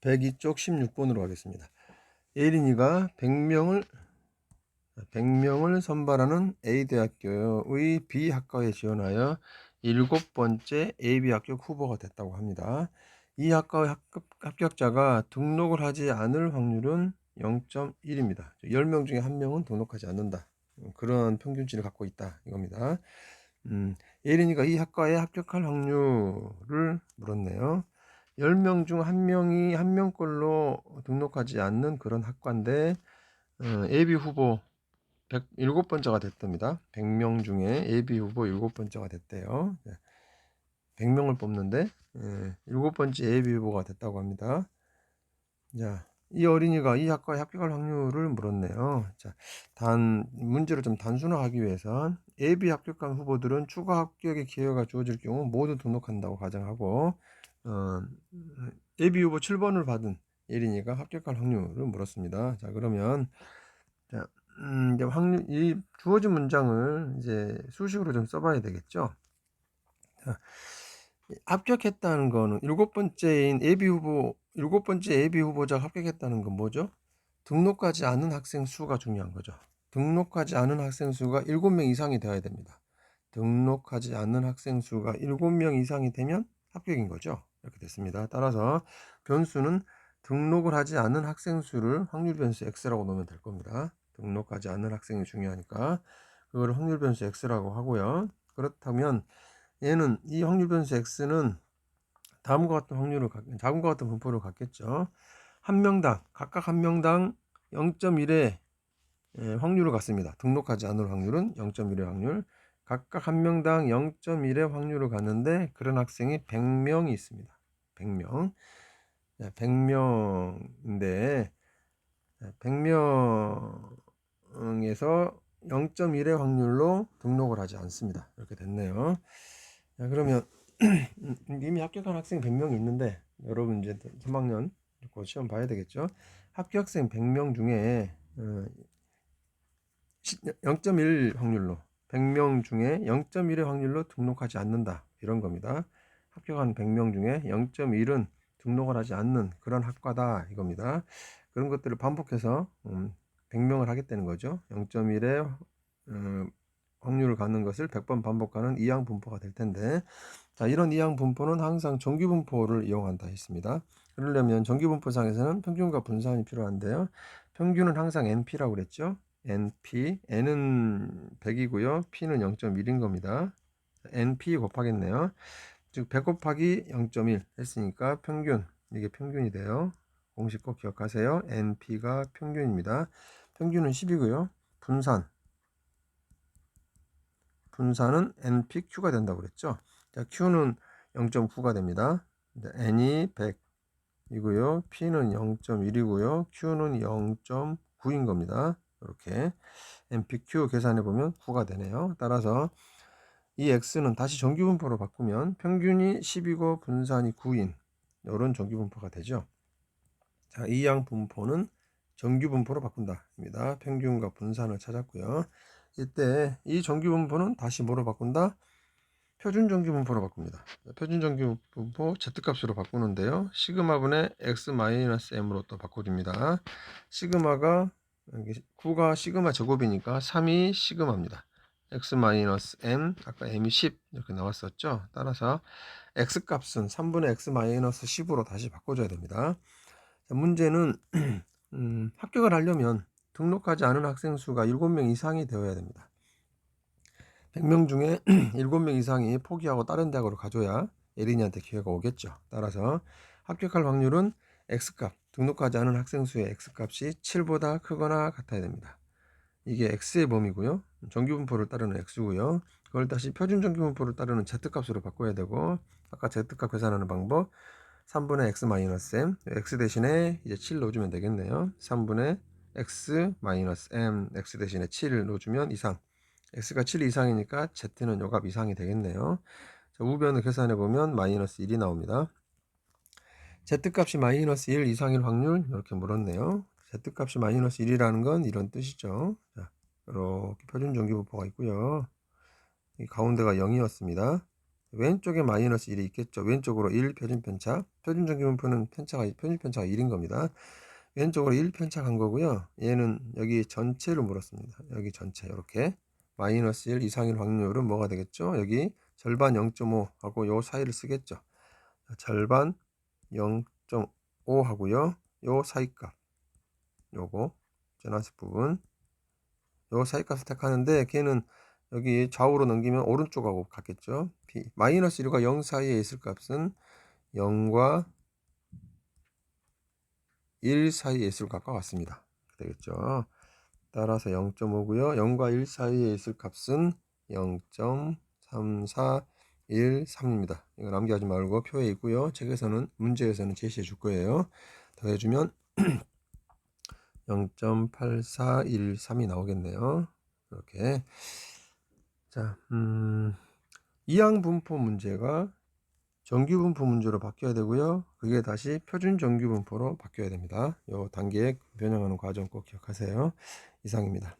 102쪽 16번으로 가겠습니다. 예린이가 100명을 선발하는 A대학교의 B학과에 지원하여 7번째 AB학교 후보가 됐다고 합니다. 이 학과의 합격자가 등록을 하지 않을 확률은 0.1입니다. 10명 중에 1명은 등록하지 않는다. 그런 평균치를 갖고 있다 이겁니다. 예린이가 이 학과에 합격할 확률을 물었네요. 10명 중 1명이 1명꼴로 등록하지 않는 그런 학과인데 AB 후보 7번째가 됐답니다. 100명 중에 AB 후보 7번째가 됐대요. 100명을 뽑는데 7번째 AB 후보가 됐다고 합니다. 자, 이 어린이가 이 학과에 합격할 확률을 물었네요. 자, 문제를 좀 단순화하기 위해선 AB 합격한 후보들은 추가 합격의 기회가 주어질 경우 모두 등록한다고 가정하고 AB 후보 7번을 받은 예린이가 합격할 확률을 물었습니다. 자, 그러면 자, 이제 이 주어진 문장을 이제 수식으로 좀 써봐야 되겠죠. 자, 합격했다는 거는 7번째인 일곱 번째 AB 후보자가 합격했다는 건 뭐죠? 등록하지 않은 학생 수가 중요한 거죠. 등록하지 않은 학생 수가 7명 이상이 되어야 됩니다. 등록하지 않은 학생 수가 7명 이상이 되면 합격인 거죠. 이렇게 됐습니다. 따라서 변수는 등록을 하지 않은 학생 수를 확률 변수 x라고 놓으면 될 겁니다. 등록하지 않은 학생이 중요하니까 그걸 확률 변수 x라고 하고요. 그렇다면 얘는 이 확률 변수 x는 다음과 같은 분포를 갖겠죠. 각각 한 명당 0.1의 확률을 갖습니다. 등록하지 않을 확률은 0.1의 확률. 각각 한 명당 0.1의 확률을 갖는데 그런 학생이 100명이 있습니다. 100명. 100명인데 100명에서 0.1의 확률로 등록을 하지 않습니다. 이렇게 됐네요. 자, 그러면 이미 합격한 학생 100명이 있는데 여러분 이제 3학년 곧 시험 봐야 되겠죠. 합격생 100명 중에 0.1 확률로 100명 중에 0.1의 확률로 등록하지 않는다 이런 겁니다. 합격한 100명 중에 0.1은 등록을 하지 않는 그런 학과다 이겁니다. 그런 것들을 반복해서 100명을 하겠다는 거죠. 0.1의 확률을 갖는 것을 100번 반복하는 이항 분포가 될 텐데, 자, 이런 이항 분포는 항상 정규 분포를 이용한다 했습니다. 그러려면 정규 분포상에서는 평균과 분산이 필요한데요. 평균은 항상 NP라고 그랬죠. NP, N은 100이고요. P는 0.1인 겁니다. NP 곱하겠네요. 즉 100 곱하기 0.1 했으니까 평균, 이게 평균이 돼요. 공식 꼭 기억하세요. NP가 평균입니다. 평균은 10이고요. 분산은 NPQ가 된다고 그랬죠. 자, Q는 0.9가 됩니다. N이 100이고요. P는 0.1이고요. Q는 0.9인 겁니다. 이렇게 NPQ 계산해 보면 9가 되네요. 따라서 이 X는 다시 정규분포로 바꾸면 평균이 10이고 분산이 9인 이런 정규분포가 되죠. 자, 이양 분포는 정규분포로 바꾼다입니다. 평균과 분산을 찾았고요. 이때 이 정규분포는 다시 뭐로 바꾼다? 표준정규분포로 바꿉니다. 표준정규분포 Z값으로 바꾸는데요. 시그마분의 X-M으로 또 바꿔줍니다. 시그마가 9가 시그마 제곱이니까 3이 시그마입니다. X-M, 아까 M이 10 이렇게 나왔었죠. 따라서 X값은 3분의 X-10으로 다시 바꿔줘야 됩니다. 자, 문제는 합격을 하려면 등록하지 않은 학생 수가 7명 이상이 되어야 됩니다. 100명 중에 7명 이상이 포기하고 다른 대학으로 가줘야 예린이한테 기회가 오겠죠. 따라서 합격할 확률은 X값, 등록하지 않은 학생 수의 X값이 7보다 크거나 같아야 됩니다. 이게 X의 범위고요. 정규분포를 따르는 X고요. 그걸 다시 표준정규분포를 따르는 Z값으로 바꿔야 되고, 아까 Z값 계산하는 방법 3분의 X-M, X 대신에 이제 7 넣어주면 되겠네요. 3분의 X-M, X 대신에 7을 넣어주면 이상. X가 7 이상이니까 Z는 요값 이상이 되겠네요. 자, 우변을 계산해보면 마이너스 1이 나옵니다. Z값이 마이너스 1 이상일 확률 이렇게 물었네요. Z값이 마이너스 1이라는 건 이런 뜻이죠. 자, 이렇게 표준정규분포가 있고요. 이 가운데가 0이었습니다. 왼쪽에 마이너스 1이 있겠죠. 왼쪽으로 1 표준 편차. 표준 정규분포는 표준 편차가 1인 겁니다. 왼쪽으로 1 편차간 거고요. 얘는 여기 전체를 물었습니다. 여기 전체 이렇게 마이너스 1 이상일 확률은 뭐가 되겠죠? 여기 절반 0.5 하고 요 사이를 쓰겠죠. 절반 0.5 하고요. 요 사이값 요거 전화식 부분 요 사이값을 택하는데 걔는 여기 좌우로 넘기면 오른쪽하고 같겠죠. 마이너스 1과 0 사이에 있을 값은 0과 1 사이에 있을 값과 같습니다. 되겠죠. 따라서 0.5고요. 0과 1 사이에 있을 값은 0.3413입니다. 이거 남기하지 말고 표에 있고요. 책에서는 문제에서는 제시해 줄 거예요. 더해주면 0.8413이 나오겠네요. 이렇게. 자, 이항분포 문제가 정규분포 문제로 바뀌어야 되고요. 그게 다시 표준 정규분포로 바뀌어야 됩니다. 요 단계 변형하는 과정 꼭 기억하세요. 이상입니다.